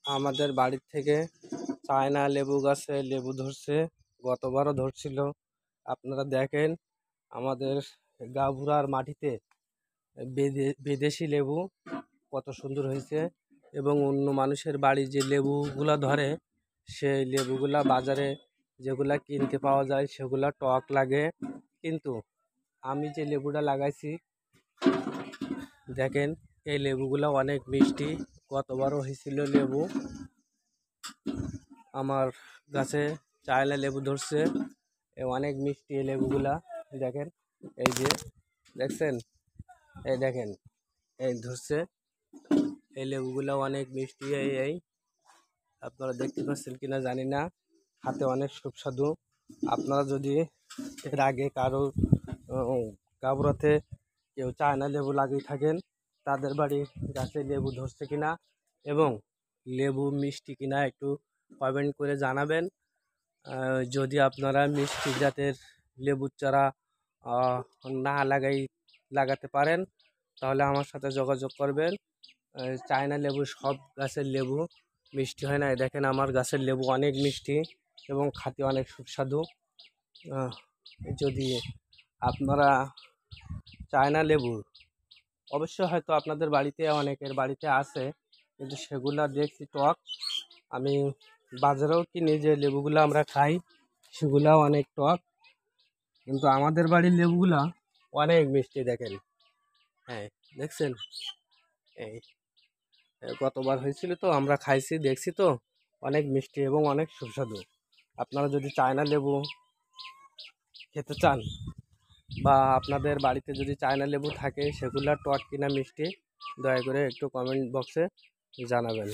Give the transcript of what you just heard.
আমাদের বাড়ির থেকে চায়না লেবু গাছে লেবু ধরছে, গতবারও ধরছিল। আপনারা দেখেন আমাদের গাভুরার মাটিতে বিদেশি লেবু কত সুন্দর হয়েছে। এবং অন্য মানুষের বাড়ি যে লেবুগুলা ধরে সেই লেবুগুলা বাজারে যেগুলা কিনতে পাওয়া যায় সেগুলা টক লাগে, কিন্তু আমি যে লেবুটা লাগাইছি দেখেন এই লেবুগুলা অনেক মিষ্টি। গতবারও হয়েছিল লেবু। আমার গাছে চায়না লেবু ধরছে, অনেক মিষ্টি এই লেবুগুলা। দেখেন এই যে দেখছেন, এই দেখেন এই ধরছে এই লেবুগুলা অনেক মিষ্টি। এই আপনারা দেখতে পাচ্ছেন কিনা জানি না, হাতে অনেক সুস্বাদু। আপনারা যদি এর আগে কারো গাবরাতে কেউ চায়না লেবু লাগিয়ে থাকেন, তাদের বাড়ি গাছে লেবু ধরছে কিনা এবং লেবু মিষ্টি কিনা একটু কমেন্ট করে জানাবেন। যদি আপনারা মিষ্টি জাতের লেবুর চারা না লাগাতে পারেন তাহলে আমার সাথে যোগাযোগ করবেন। চায়না লেবু সব গাছের লেবু মিষ্টি হয় না। দেখেন আমার গাছের লেবু অনেক মিষ্টি এবং খেতে অনেক সুস্বাদু। যদি আপনারা চায়না লেবু অবশ্যই হয়তো আপনাদের বাড়িতে অনেকের বাড়িতে আছে, কিন্তু সেগুলা দেখছি টক। আমি বাজারেও কিনি যে লেবুগুলো আমরা খাই সেগুলাও অনেক টক, কিন্তু আমাদের বাড়ির লেবুগুলা অনেক মিষ্টি। দেখেন হ্যাঁ দেখছেন, এই গতবার হয়েছিল তো আমরা খাইছি দেখছি তো, অনেক মিষ্টি এবং অনেক সুস্বাদু। আপনারা যদি চায়না লেবু খেতে চান বা আপনাদের বাড়িতে যদি চায়না লেবু থাকে সেগুলা টক কিনা মিষ্টি, দয়া করে একটু কমেন্ট বক্সে জানাবেন।